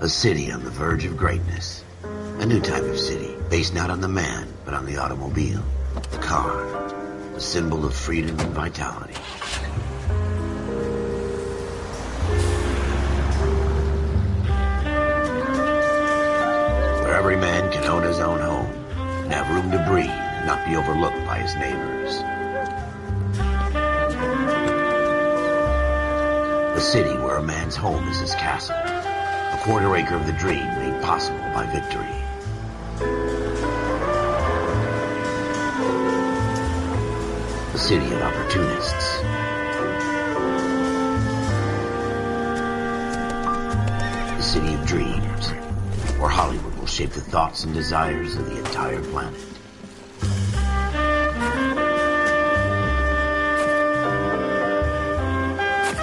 A city on the verge of greatness. A new type of city, based not on the man, but on the automobile. The car. The symbol of freedom and vitality. Where every man can own his own home and have room to breathe and not be overlooked by his neighbors. A city where a man's home is his castle. A quarter acre of the dream made possible by victory. A city of opportunists. A city of dreams, where Hollywood will shape the thoughts and desires of the entire planet.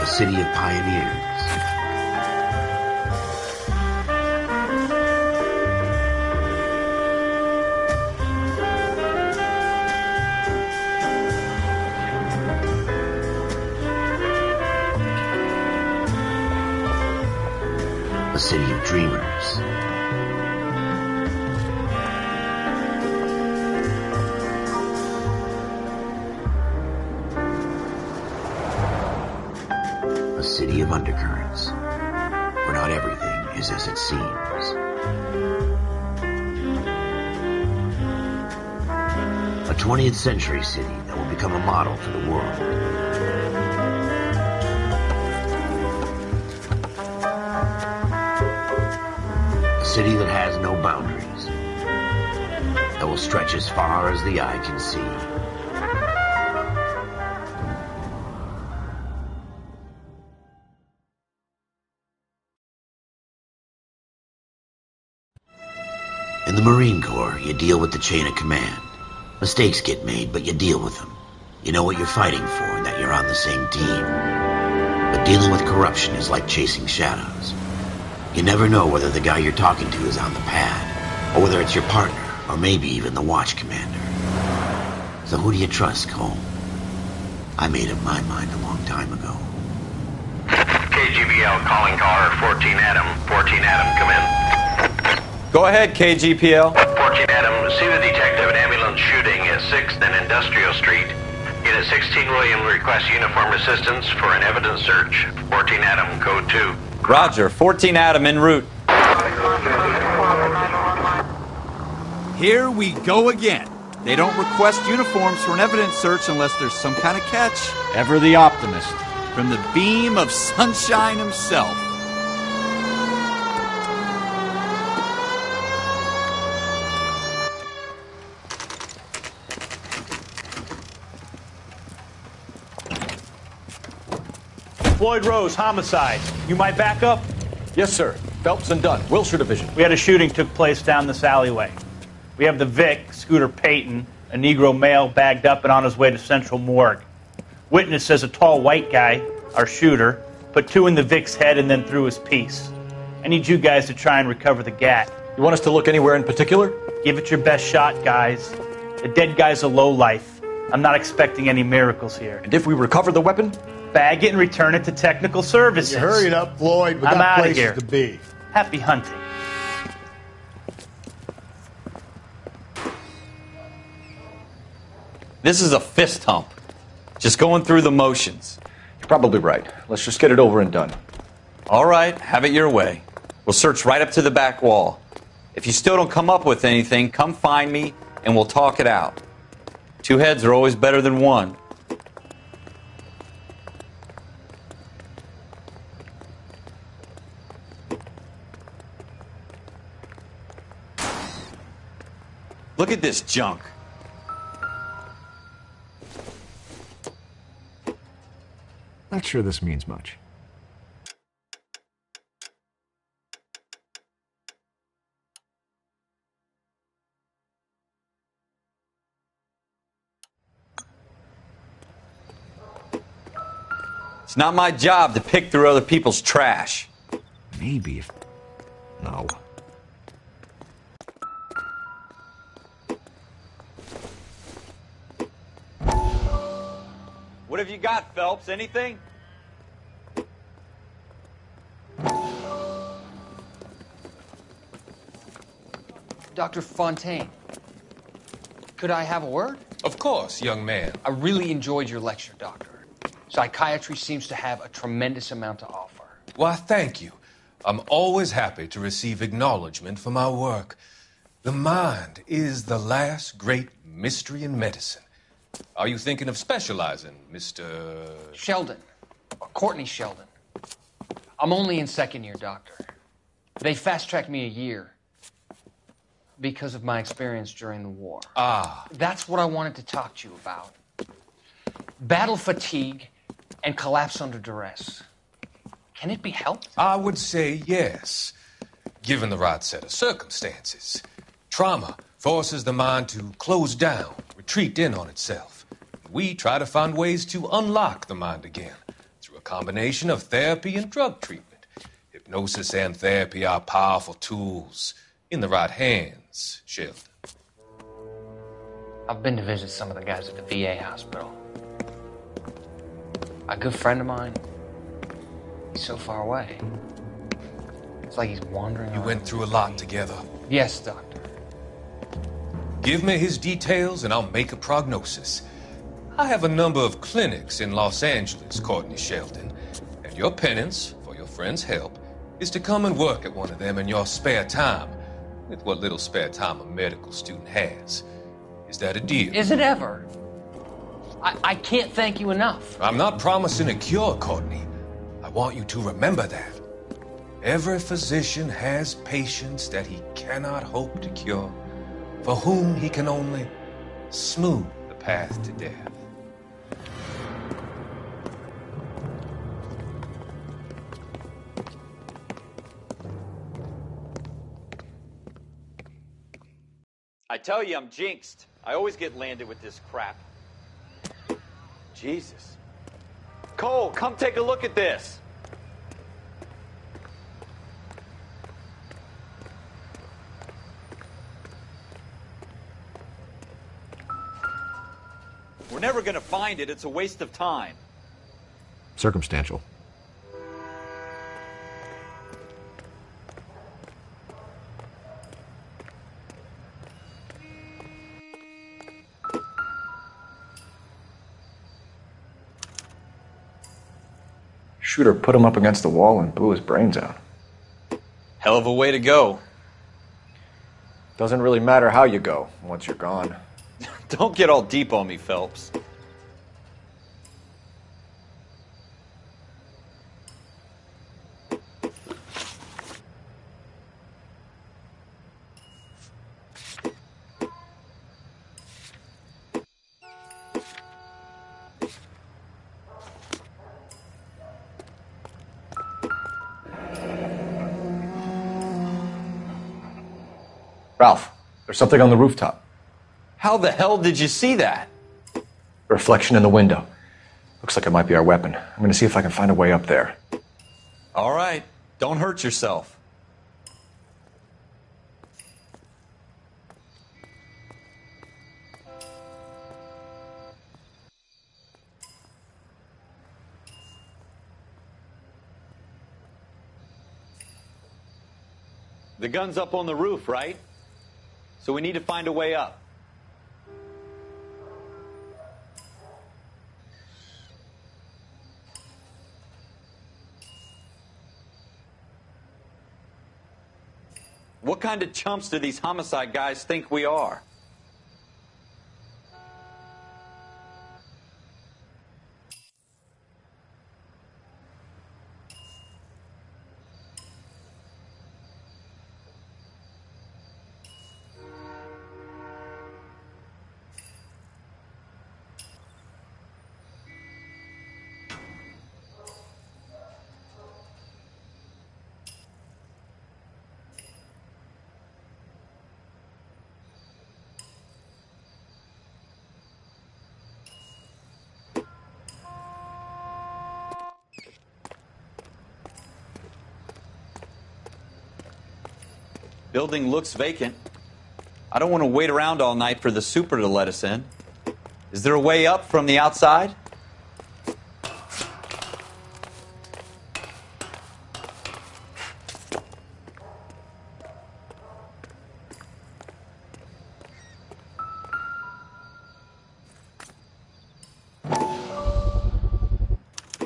A city of pioneers. A city of dreamers. A city of undercurrents, where not everything is as it seems. A 20th century city that will become a model for the world. A city that has no boundaries, that will stretch as far as the eye can see. In the Marine Corps, you deal with the chain of command. Mistakes get made, but you deal with them. You know what you're fighting for and that you're on the same team. But dealing with corruption is like chasing shadows. You never know whether the guy you're talking to is on the pad, or whether it's your partner, or maybe even the watch commander. So who do you trust, Cole? I made up my mind a long time ago. KGBL calling caller 14 Adam. 14 Adam, come in. Go ahead, KGPL. 14 Adam, see the detective at ambulance shooting at 6th and Industrial Street. Unit 16 William requests uniform assistance for an evidence search. 14 Adam, code 2. Roger, 14 Adam en route. Here we go again. They don't request uniforms for an evidence search unless there's some kind of catch. Ever the optimist. From the beam of sunshine himself. Floyd Rose, homicide. You might back up? Yes, sir. Phelps and Dunn, Wilshire Division. We had a shooting took place down this alleyway. We have the Vic, Scooter Payton, a Negro male bagged up and on his way to Central Morgue. Witness says a tall white guy, our shooter, put 2 in the Vic's head and then threw his piece. I need you guys to try and recover the gat. You want us to look anywhere in particular? Give it your best shot, guys. The dead guy's a lowlife. I'm not expecting any miracles here. And if we recover the weapon? Bag it and return it to technical services. You hurry it up, Floyd. We I'm got outta places here. to be. Happy hunting. This is a fist hump. Just going through the motions. You're probably right. Let's just get it over and done. All right, have it your way. We'll search right up to the back wall. If you still don't come up with anything, come find me and we'll talk it out. 2 heads are always better than 1. Look at this junk. Not sure this means much. It's not my job to pick through other people's trash. Maybe if... No. What have you got, Phelps? Anything? Dr. Fontaine, could I have a word? Of course, young man. I really enjoyed your lecture, Doctor. Psychiatry seems to have a tremendous amount to offer. Why, thank you. I'm always happy to receive acknowledgement for my work. The mind is the last great mystery in medicine. Are you thinking of specializing, Mr. Sheldon, or Courtney Sheldon. I'm only in second year, Doctor. They fast-tracked me a year because of my experience during the war. Ah. That's what I wanted to talk to you about. Battle fatigue and collapse under duress. Can it be helped? I would say yes, given the right set of circumstances. Trauma forces the mind to close down, retreat in on itself. We try to find ways to unlock the mind again through a combination of therapy and drug treatment. Hypnosis and therapy are powerful tools in the right hands, Sheldon. I've been to visit some of the guys at the VA hospital. A good friend of mine, he's so far away. It's like he's wandering. You went through a lot together. Yes, Doctor. Give me his details and I'll make a prognosis. I have a number of clinics in Los Angeles, Courtney Sheldon, and your penance, for your friend's help, is to come and work at one of them in your spare time, with what little spare time a medical student has. Is that a deal? Is it ever? I can't thank you enough. I'm not promising a cure, Courtney. I want you to remember that. Every physician has patients that he cannot hope to cure, for whom he can only smooth the path to death. I tell you, I'm jinxed. I always get landed with this crap. Jesus. Cole, come take a look at this. We're never going to find it. It's a waste of time. Circumstantial. Shooter put him up against the wall and blew his brains out. Hell of a way to go. Doesn't really matter how you go once you're gone. Don't get all deep on me, Phelps. Ralph, there's something on the rooftop. How the hell did you see that? A reflection in the window. Looks like it might be our weapon. I'm going to see if I can find a way up there. All right. Don't hurt yourself. The gun's up on the roof, right? So we need to find a way up. What kind of chumps do these homicide guys think we are? Building looks vacant. I don't want to wait around all night for the super to let us in. Is there a way up from the outside?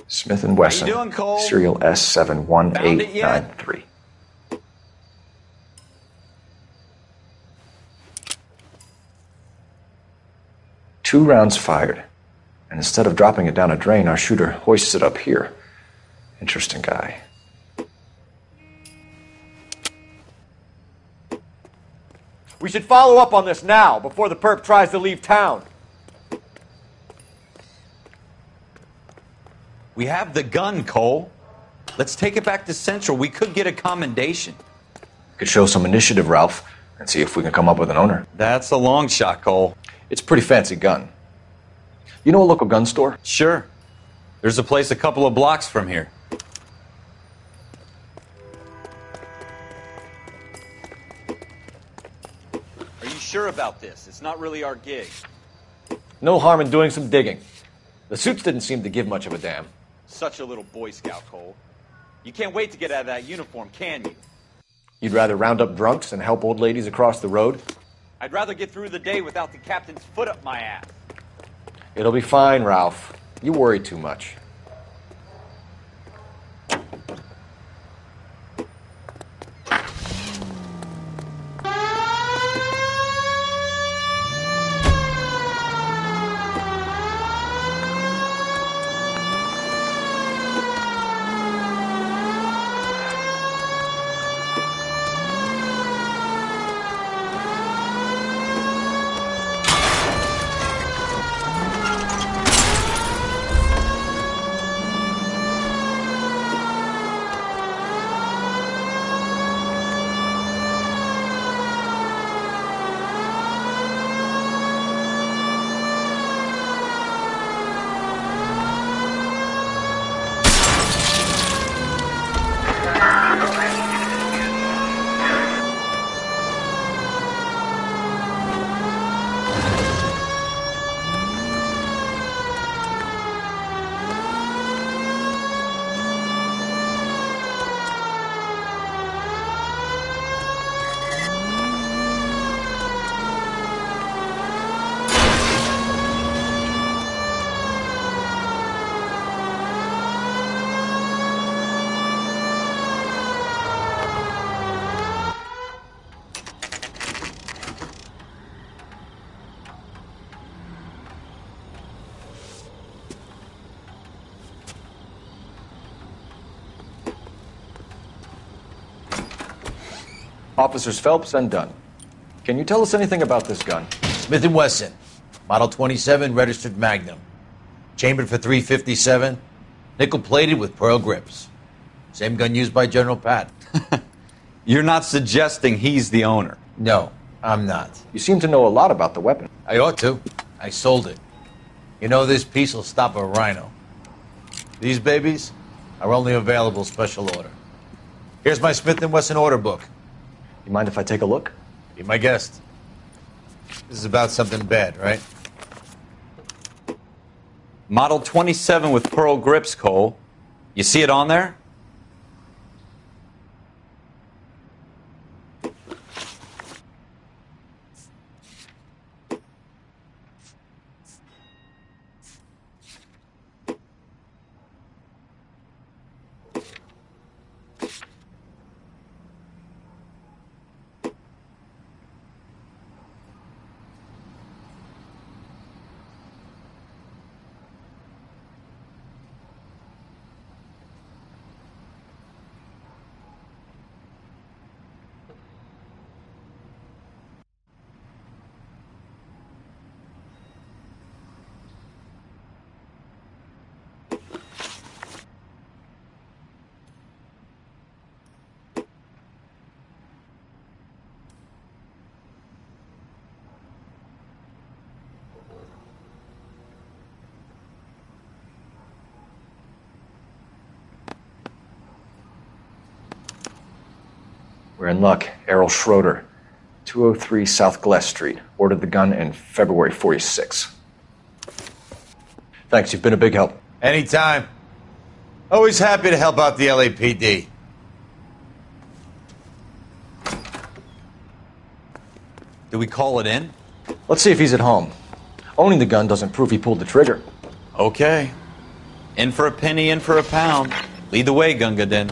Smith & Wesson. How you doing, Cole? Serial S71893. Two rounds fired. And instead of dropping it down a drain, our shooter hoists it up here. Interesting guy. We should follow up on this now, before the perp tries to leave town. We have the gun, Cole. Let's take it back to Central. We could get a commendation. Could show some initiative, Ralph, and see if we can come up with an owner. That's a long shot, Cole. It's a pretty fancy gun. You know a local gun store? Sure. There's a place a couple of blocks from here. Are you sure about this? It's not really our gig. No harm in doing some digging. The suits didn't seem to give much of a damn. Such a little Boy Scout, Cole. You can't wait to get out of that uniform, can you? You'd rather round up drunks and help old ladies across the road? I'd rather get through the day without the captain's foot up my ass. It'll be fine, Ralph. You worry too much. Officers Phelps and Dunn. Can you tell us anything about this gun? Smith & Wesson, Model 27, registered Magnum. Chambered for .357, nickel-plated with pearl grips. Same gun used by General Patton. You're not suggesting he's the owner? No, I'm not. You seem to know a lot about the weapon. I ought to. I sold it. You know, this piece will stop a rhino. These babies are only available special order. Here's my Smith & Wesson order book. You mind if I take a look? Be my guest. This is about something bad, right? Model 27 with pearl grips, Cole. You see it on there? We're in luck. Errol Schroeder, 203 South Glass Street. Ordered the gun in February '46. Thanks, you've been a big help. Anytime. Always happy to help out the LAPD. Do we call it in? Let's see if he's at home. Owning the gun doesn't prove he pulled the trigger. Okay. In for a penny, in for a pound. Lead the way, Gunga Din.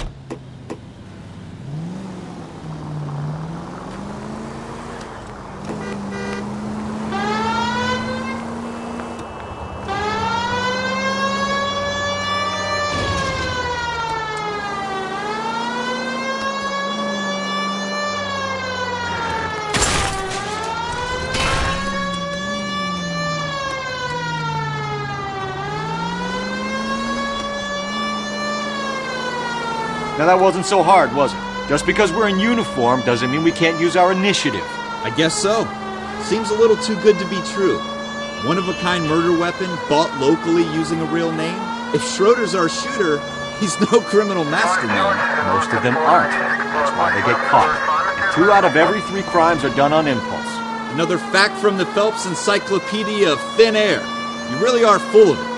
Now that wasn't so hard, was it? Just because we're in uniform doesn't mean we can't use our initiative. I guess so. Seems a little too good to be true. One-of-a-kind murder weapon bought locally using a real name? If Schroeder's our shooter, he's no criminal mastermind. Most of them aren't. That's why they get caught. 2 out of every 3 crimes are done on impulse. Another fact from the Phelps Encyclopedia of Thin Air. You really are full of it.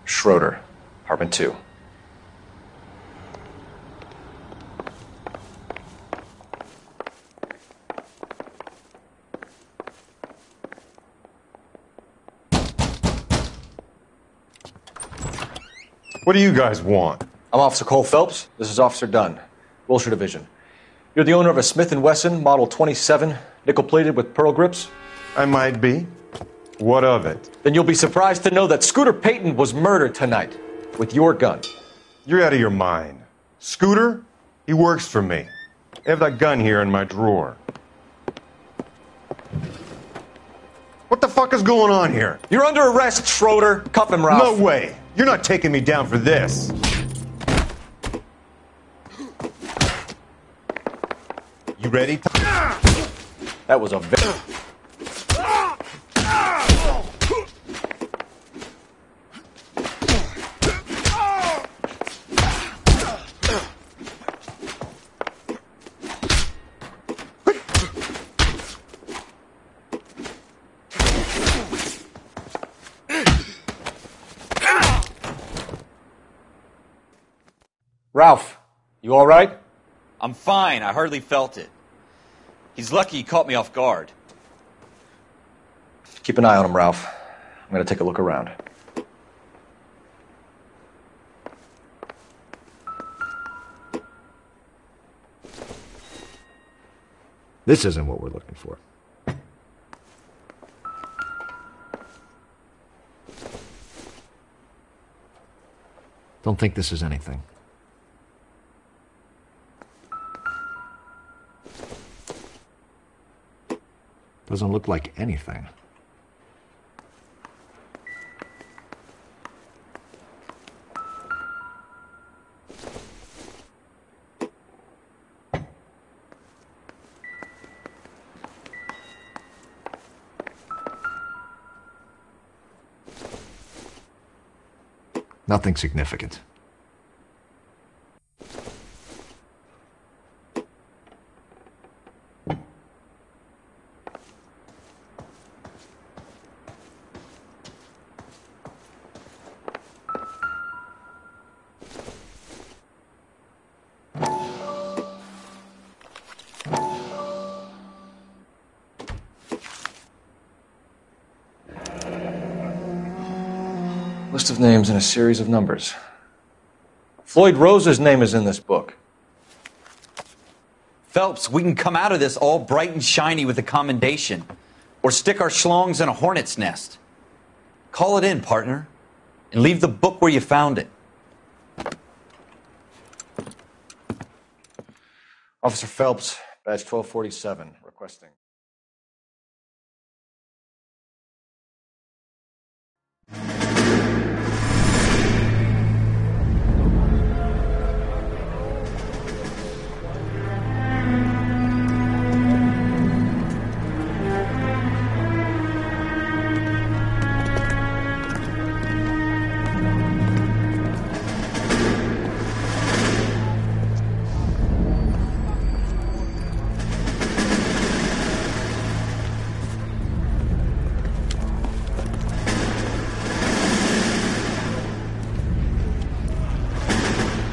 Schroeder, apartment 2. What do you guys want? I'm Officer Cole Phelps. This is Officer Dunn, Wilshire Division. You're the owner of a Smith & Wesson Model 27, nickel-plated with pearl grips? I might be. What of it? Then you'll be surprised to know that Scooter Payton was murdered tonight with your gun. You're out of your mind. Scooter? He works for me. I have that gun here in my drawer. What the fuck is going on here? You're under arrest, Schroeder. Cuff him, Ralph. No way. You're not taking me down for this. You ready? That was a very... Ralph, you all right? I'm fine. I hardly felt it. He's lucky he caught me off guard. Keep an eye on him, Ralph. I'm going to take a look around. This isn't what we're looking for. Don't think this is anything. Doesn't look like anything. Nothing significant. List of names and a series of numbers. Floyd Rose's name is in this book. Phelps, we can come out of this all bright and shiny with a commendation. Or stick our schlongs in a hornet's nest. Call it in, partner. And leave the book where you found it. Officer Phelps, Badge 1247, requesting.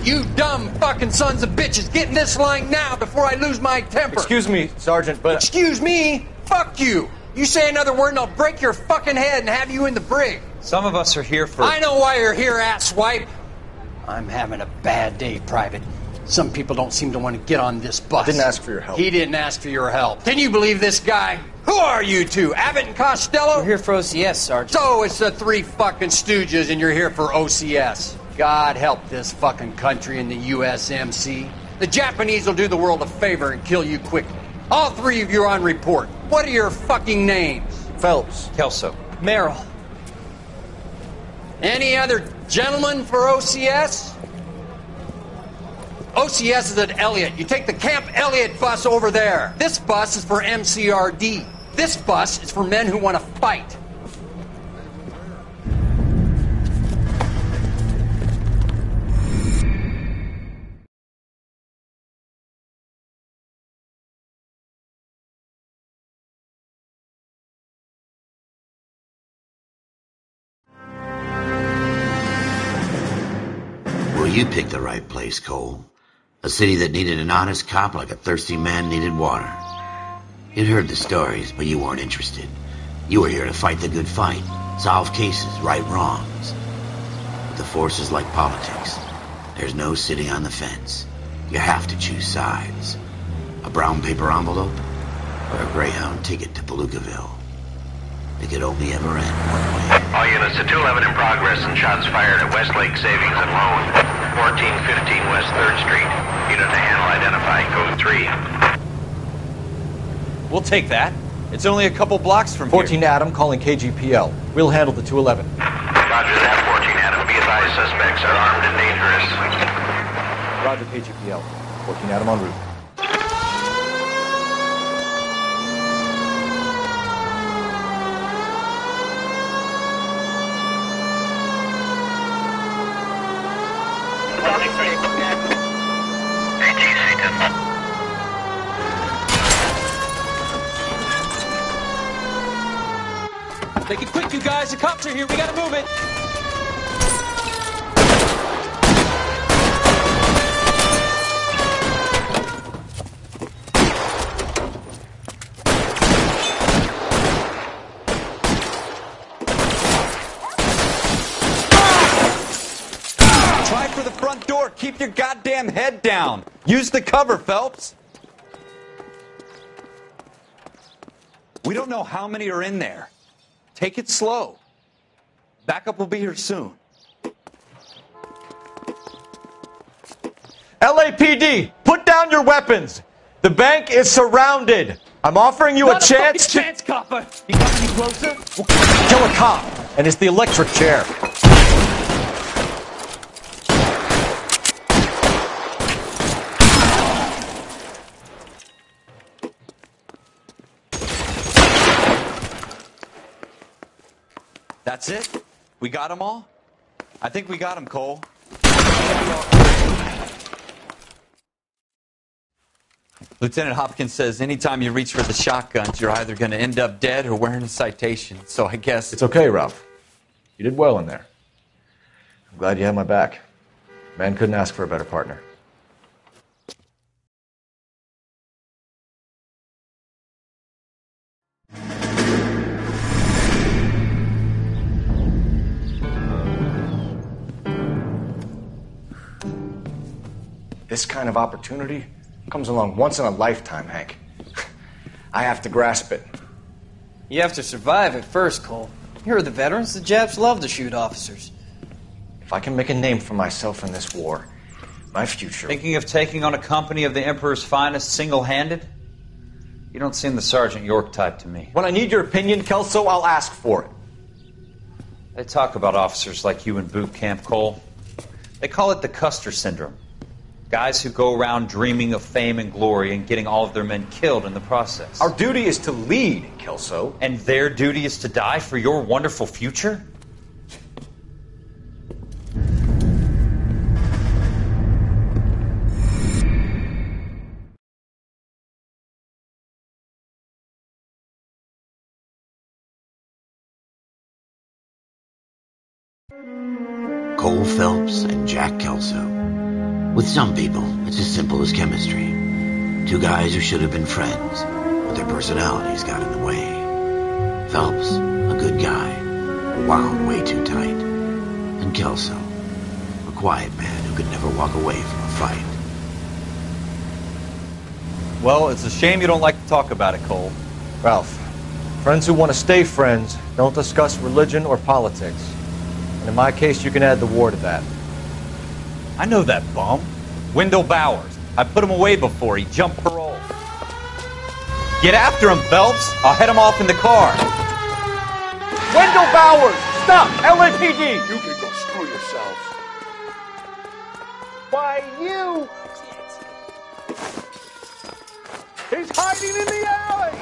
You dumb fucking sons of bitches, get in this line now before I lose my temper. Excuse me, Sergeant, but... Excuse me? Fuck you. You say another word and I'll break your fucking head and have you in the brig. Some of us are here for... I know why you're here, asswipe. I'm having a bad day, Private. Some people don't seem to want to get on this bus. I didn't ask for your help. He didn't ask for your help. Can you believe this guy? Who are you two? Abbott and Costello? We're here for OCS, Sergeant. So it's the three fucking stooges and you're here for OCS. God help this fucking country and the USMC. The Japanese will do the world a favor and kill you quickly. All three of you are on report. What are your fucking names? Phelps. Kelso. Merrill. Any other gentlemen for OCS? OCS is at Elliott. You take the Camp Elliott bus over there. This bus is for MCRD. This bus is for men who want to fight. Well, you picked the right place, Cole. A city that needed an honest cop like a thirsty man needed water. You'd heard the stories, but you weren't interested. You were here to fight the good fight, solve cases, right wrongs. But the force is like politics. There's no sitting on the fence. You have to choose sides. A brown paper envelope or a Greyhound ticket to Palookaville. It could only ever end one way. All units to 211 in progress and shots fired at Westlake Savings and Loan, 1415 West 3rd Street. Unit to handle identify code 3. We'll take that. It's only a couple blocks from 14 here. Adam calling KGPL. We'll handle the 211. Roger that, 14 Adam. Be advised suspects are armed and dangerous. Roger, KGPL. 14 Adam en route. Make it quick, you guys. The cops are here. We gotta move it. Try for the front door. Keep your goddamn head down. Use the cover, Phelps. We don't know how many are in there. Take it slow. Backup will be here soon. LAPD, put down your weapons. The bank is surrounded. I'm offering you a chance to... chance, copper. You come any closer? Kill a cop, and it's the electric chair. That's it? We got them all? I think we got them, Cole. Lieutenant Hopkins says anytime you reach for the shotguns, you're either going to end up dead or wearing a citation. So I guess... It's okay, Ralph. You did well in there. I'm glad you had my back. Man couldn't ask for a better partner. This kind of opportunity comes along once in a lifetime, Hank. I have to grasp it. You have to survive at first, Cole. Here are the veterans. The Japs love to shoot officers. If I can make a name for myself in this war, my future... Thinking of taking on a company of the Emperor's finest single-handed? You don't seem the Sergeant York type to me. When I need your opinion, Kelso, I'll ask for it. They talk about officers like you in boot camp, Cole. They call it the Custer syndrome. Guys who go around dreaming of fame and glory and getting all of their men killed in the process. Our duty is to lead, Kelso. And their duty is to die for your wonderful future? Cole Phelps and Jack Kelso. With some people, it's as simple as chemistry. Two guys who should have been friends, but their personalities got in the way. Phelps, a good guy, wound way too tight. And Kelso, a quiet man who could never walk away from a fight. Well, it's a shame you don't like to talk about it, Cole. Ralph, friends who want to stay friends don't discuss religion or politics. And in my case, you can add the war to that. I know that bum. Wendell Bowers. I put him away before he jumped parole. Get after him, Phelps. I'll head him off in the car. Wendell Bowers! Stop! LAPD! You can go screw yourselves. Why, you! He's hiding in the alley!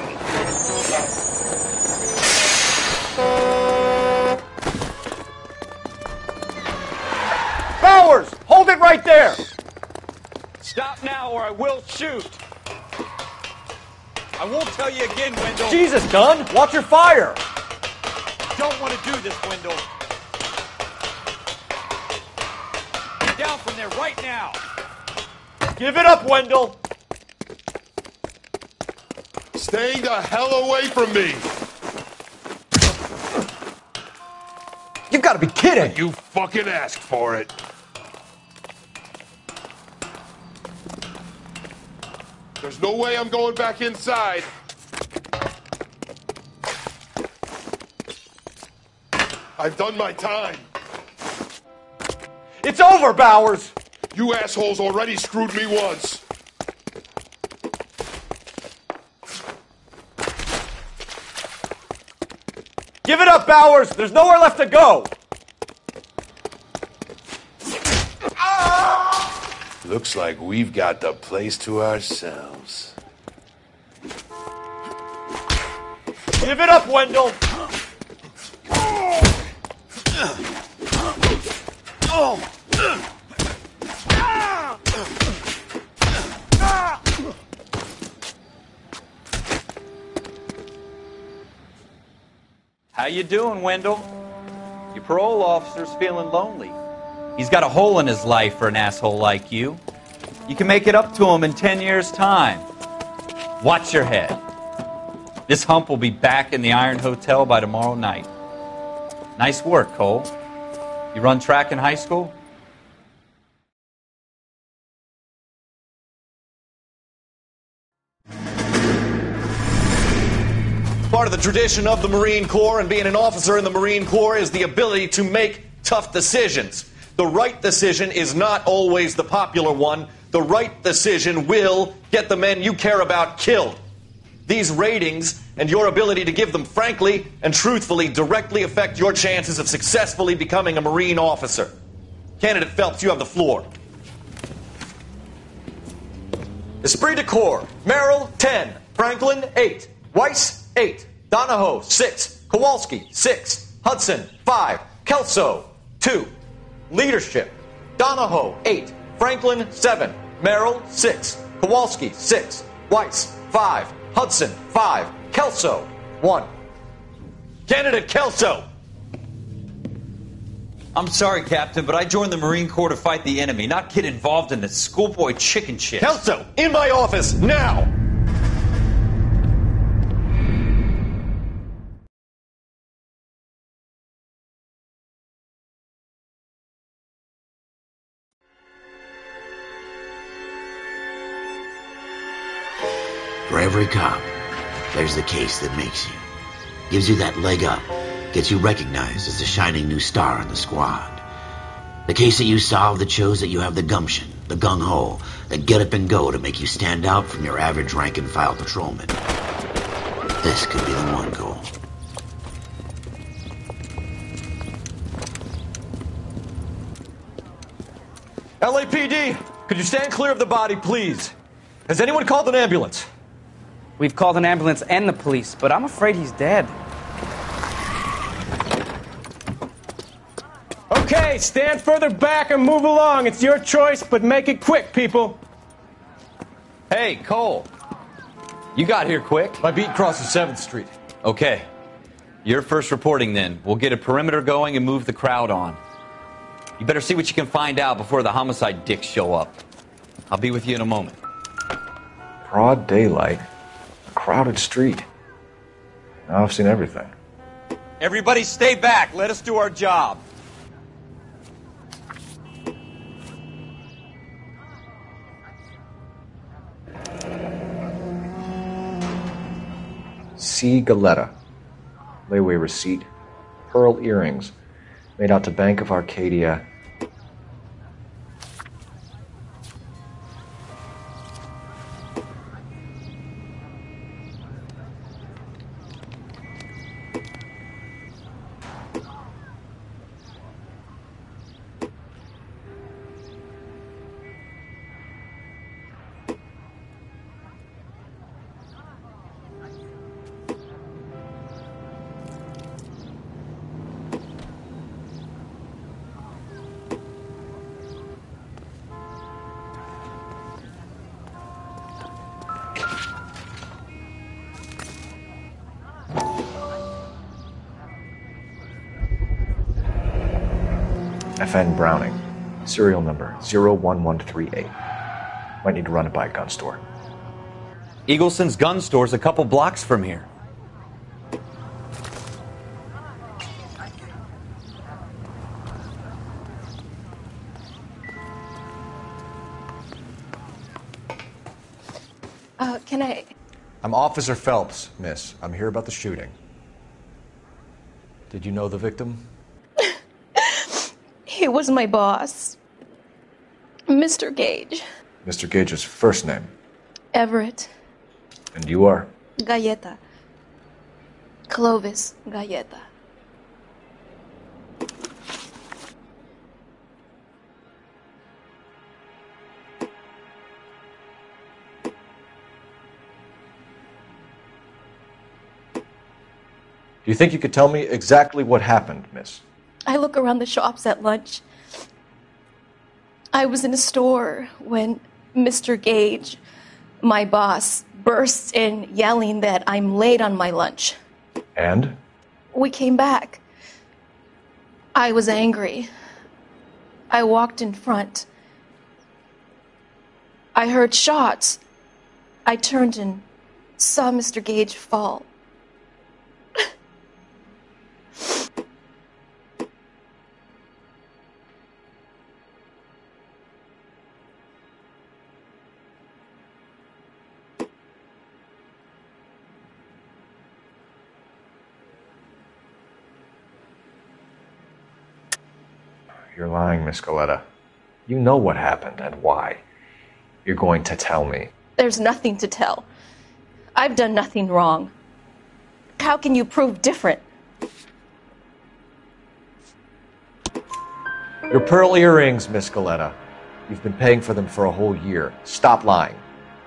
Bowers! Hold it right there! Stop now or I will shoot. I won't tell you again, Wendell. Jesus, Dunn! Watch your fire! Don't want to do this, Wendell. Get down from there right now. Give it up, Wendell! Stay the hell away from me! You've got to be kidding! You fucking asked for it. There's no way I'm going back inside. I've done my time. It's over, Bowers! You assholes already screwed me once. Give it up, Bowers! There's nowhere left to go! Looks like we've got the place to ourselves. Give it up, Wendell! How you doing, Wendell? Your parole officer's feeling lonely. He's got a hole in his life for an asshole like you. You can make it up to him in 10 years' time. Watch your head. This hump will be back in the Iron Hotel by tomorrow night. Nice work, Cole. You run track in high school? Part of the tradition of the Marine Corps and being an officer in the Marine Corps is the ability to make tough decisions. The right decision is not always the popular one. The right decision will get the men you care about killed. These ratings and your ability to give them frankly and truthfully directly affect your chances of successfully becoming a Marine officer. Candidate Phelps, you have the floor. Esprit de Corps, Merrill, 10. Franklin, 8. Weiss, 8. Donahoe, 6. Kowalski, 6. Hudson, 5. Kelso, 2. Leadership, Donahoe, 8. Franklin, 7. Merrill, 6. Kowalski, 6. Weiss, 5. Hudson, 5. Kelso, 1. Candidate Kelso! I'm sorry, Captain, but I joined the Marine Corps to fight the enemy, not get involved in this schoolboy chicken shit. Kelso, in my office, now! For every cop, there's the case that makes you. Gives you that leg up. Gets you recognized as the shining new star in the squad. The case that you solve that shows that you have the gumption, the gung-ho, that get up and go to make you stand out from your average rank-and-file patrolman. This could be the one goal. LAPD, could you stand clear of the body, please? Has anyone called an ambulance? We've called an ambulance and the police, but I'm afraid he's dead. Okay, stand further back and move along. It's your choice, but make it quick, people. Hey, Cole. You got here quick. My beat crosses 7th Street. Okay. You're first reporting then. We'll get a perimeter going and move the crowd on. You better see what you can find out before the homicide dicks show up. I'll be with you in a moment. Broad daylight. A crowded street. Now I've seen everything. Everybody stay back. Let us do our job. C. Galetta. Layaway receipt. Pearl earrings. Made out to Bank of Arcadia. FN Browning. Serial number 01138. Might need to run it by a gun store. Eagleson's gun store's a couple blocks from here. Can I... I'm Officer Phelps, miss. I'm here about the shooting. Did you know the victim? He was my boss. Mr. Gage. Mr. Gage's first name. Everett. And you are? Galleta. Clovis Galleta. Do you think you could tell me exactly what happened, miss? I look around the shops at lunch. I was in a store when Mr. Gage, my boss, bursts in yelling that I'm late on my lunch. And? We came back. I was angry. I walked in front. I heard shots. I turned and saw Mr. Gage fall. You're lying, Miss Galetta. You know what happened and why. You're going to tell me. There's nothing to tell. I've done nothing wrong. How can you prove different? Your pearl earrings, Miss Galetta. You've been paying for them for a whole year. Stop lying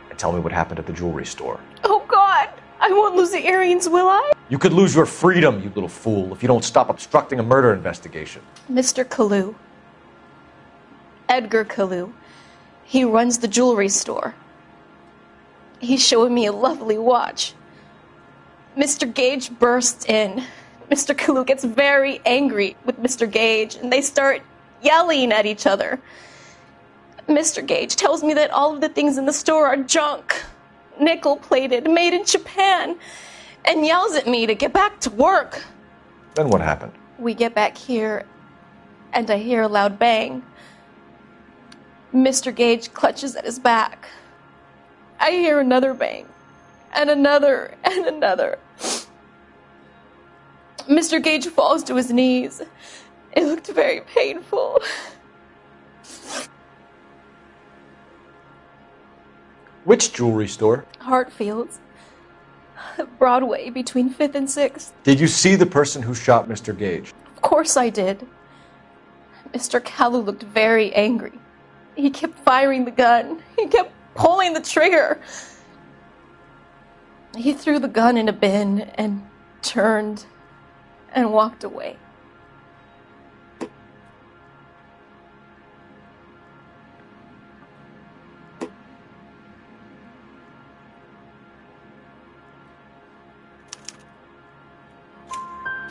and tell me what happened at the jewelry store. Oh, God! I won't lose the earrings, will I? You could lose your freedom, you little fool, if you don't stop obstructing a murder investigation. Mr. Kalu. Edgar Kalu. He runs the jewelry store. He's showing me a lovely watch. Mr. Gage bursts in. Mr. Kalu gets very angry with Mr. Gage, and they start yelling at each other. Mr. Gage tells me that all of the things in the store are junk, nickel-plated, made in Japan, and yells at me to get back to work. Then what happened? We get back here, and I hear a loud bang. Mr. Gage clutches at his back. I hear another bang, and another, and another. Mr. Gage falls to his knees. It looked very painful. Which jewelry store? Hartfield's. Broadway between 5th and 6th. Did you see the person who shot Mr. Gage? Of course I did. Mr. Kalu looked very angry. He kept firing the gun. He kept pulling the trigger. He threw the gun in a bin and turned and walked away.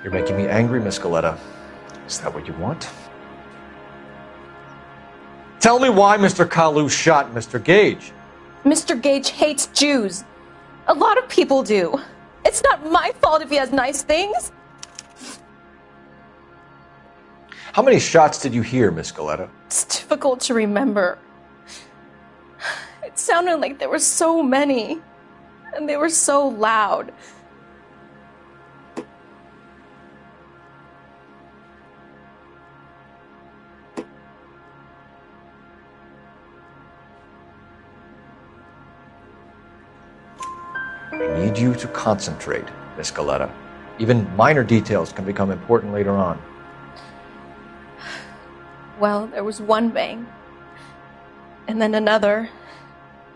You're making me angry, Miss Galetta. Is that what you want? Tell me why Mr. Kalu shot Mr. Gage. Mr. Gage hates Jews. A lot of people do. It's not my fault if he has nice things. How many shots did you hear, Miss Galetta? It's difficult to remember. It sounded like there were so many, and they were so loud. I need you to concentrate, Miss Galetta. Even minor details can become important later on. Well, there was one bang, and then another,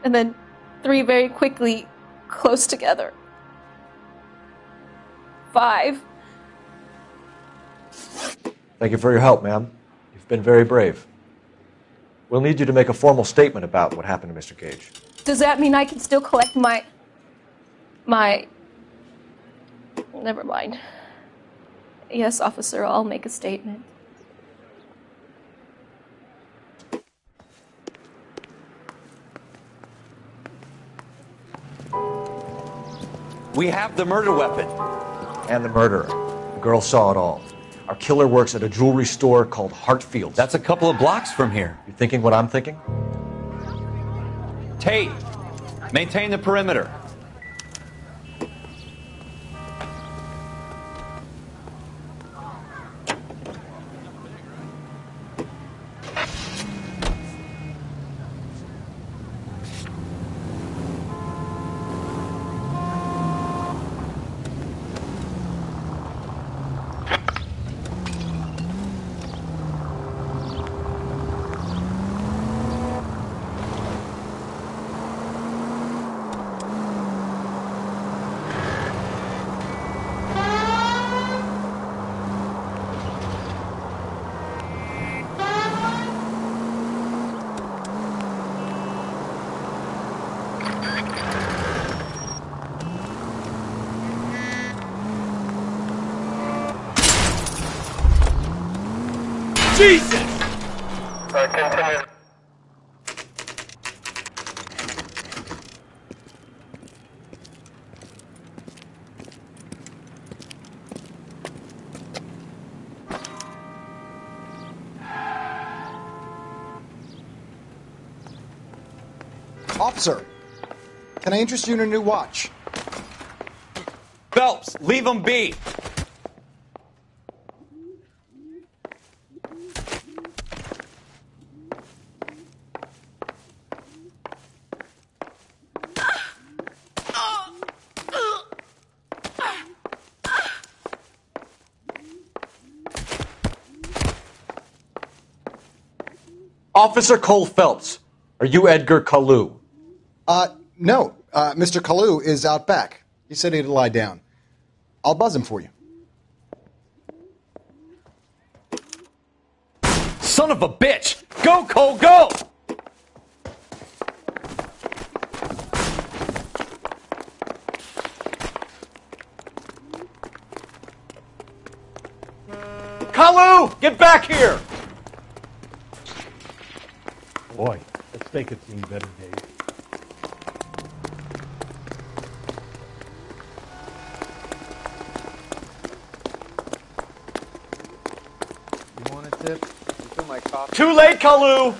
and then 3 very quickly, close together. 5. Thank you for your help, ma'am. You've been very brave. We'll need you to make a formal statement about what happened to Mr. Gage. Does that mean I can still collect my... Never mind. Yes, officer, I'll make a statement. We have the murder weapon. And the murderer. The girl saw it all. Our killer works at a jewelry store called Hartfield's. That's a couple of blocks from here. You thinking what I'm thinking? Tate, maintain the perimeter. Jesus! Continue. Officer, can I interest you in a new watch? Phelps, leave him be. Officer Cole Phelps, are you Edgar Kalu? No. Mr. Kalu is out back. He said he'd lie down. I'll buzz him for you. Son of a bitch! Go, Cole, go! Kalu, get back here! Boy, let's make it seem better days. You want a tip? You fill my coffee. Too late, Kalu!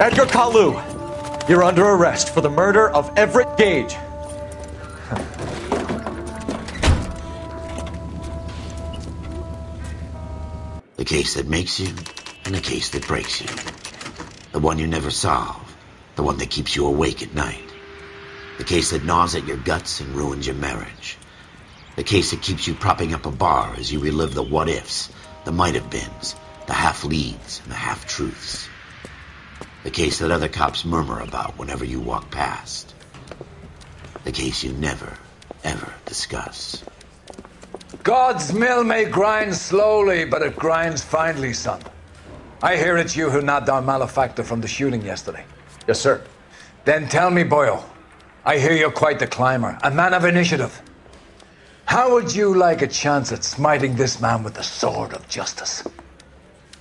Edgar Kalu, you're under arrest for the murder of Everett Gage. The case that makes you, and the case that breaks you. The one you never solve, the one that keeps you awake at night. The case that gnaws at your guts and ruins your marriage. The case that keeps you propping up a bar as you relive the what-ifs, the might-have-beens, the half-leads, and the half-truths. The case that other cops murmur about whenever you walk past. The case you never, ever discuss. God's mill may grind slowly, but it grinds finely, son. I hear it's you who nabbed our malefactor from the shooting yesterday. Yes, sir. Then tell me, boyo, I hear you're quite the climber, a man of initiative. How would you like a chance at smiting this man with the sword of justice?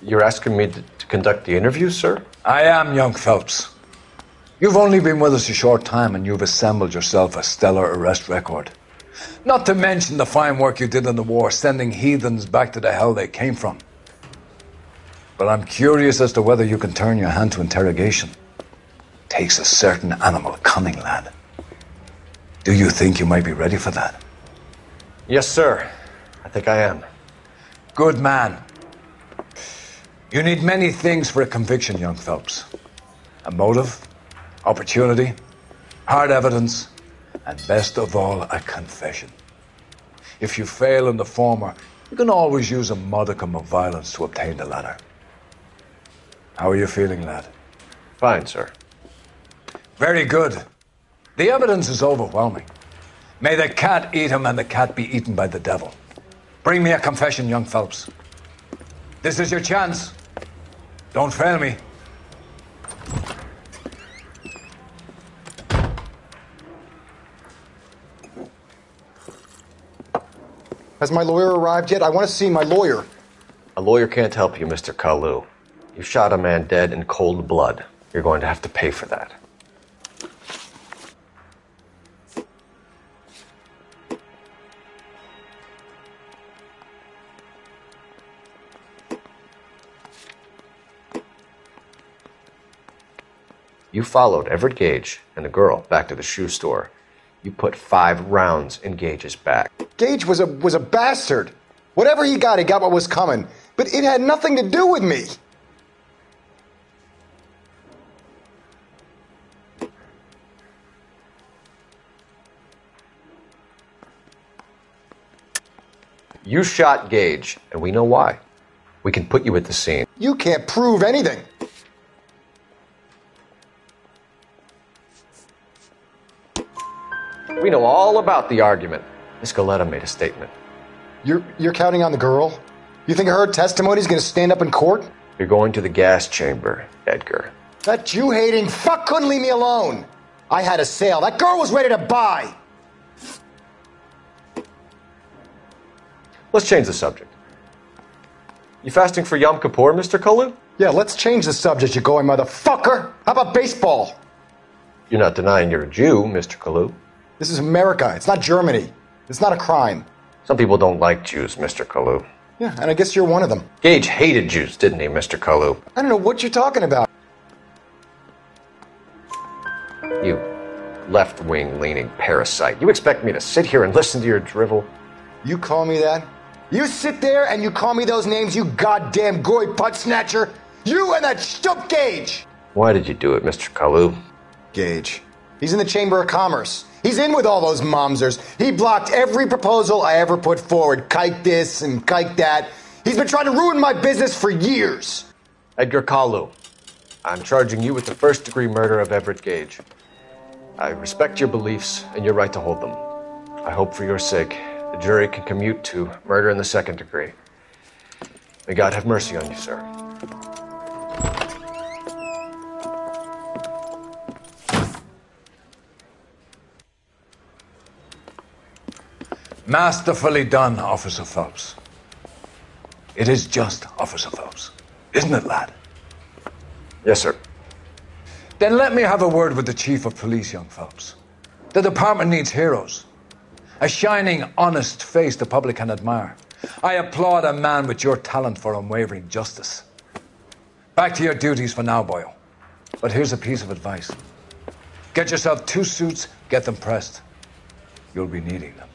You're asking me to conduct the interview, sir? I am, young Phelps. You've only been with us a short time and you've assembled yourself a stellar arrest record. Not to mention the fine work you did in the war, sending heathens back to the hell they came from. But I'm curious as to whether you can turn your hand to interrogation. Takes a certain animal cunning, lad. Do you think you might be ready for that? Yes, sir. I think I am. Good man. You need many things for a conviction, young Phelps. A motive, opportunity, hard evidence, and best of all, a confession. If you fail in the former, you can always use a modicum of violence to obtain the latter. How are you feeling, lad? Fine, sir. Very good. The evidence is overwhelming. May the cat eat him and the cat be eaten by the devil. Bring me a confession, young Phelps. This is your chance. Don't fail me. Has my lawyer arrived yet? I want to see my lawyer. A lawyer can't help you, Mr. Kalu. You shot a man dead in cold blood. You're going to have to pay for that. You followed Everett Gage and the girl back to the shoe store. You put 5 rounds in Gage's back. Gage was a bastard. Whatever he got what was coming. But it had nothing to do with me. You shot Gage, and we know why. We can put you at the scene. You can't prove anything. We know all about the argument. Miss Galetta made a statement. You're counting on the girl? You think her testimony is going to stand up in court? You're going to the gas chamber, Edgar. That Jew-hating fuck couldn't leave me alone. I had a sale. That girl was ready to buy. Let's change the subject. You fasting for Yom Kippur, Mr. Kalu? Yeah, let's change the subject, you going motherfucker. How about baseball? You're not denying you're a Jew, Mr. Kalu. This is America. It's not Germany. It's not a crime. Some people don't like Jews, Mr. Kalu. Yeah, and I guess you're one of them. Gage hated Jews, didn't he, Mr. Kalu? I don't know what you're talking about. You left-wing leaning parasite. You expect me to sit here and listen to your drivel? You call me that? You sit there and you call me those names, you goddamn goy butt snatcher? You and that stup Gage! Why did you do it, Mr. Kalu? Gage. He's in the Chamber of Commerce. He's in with all those momsers. He blocked every proposal I ever put forward. Kike this and kike that. He's been trying to ruin my business for years. Edgar Kalu, I'm charging you with the first-degree murder of Everett Gage. I respect your beliefs and your right to hold them. I hope for your sake the jury can commute to murder in the second degree. May God have mercy on you, sir. Masterfully done, Officer Phelps. It is just Officer Phelps. Isn't it, lad? Yes, sir. Then let me have a word with the Chief of Police, young Phelps. The department needs heroes. A shining, honest face the public can admire. I applaud a man with your talent for unwavering justice. Back to your duties for now, boyo. But here's a piece of advice. Get yourself 2 suits, get them pressed. You'll be needing them.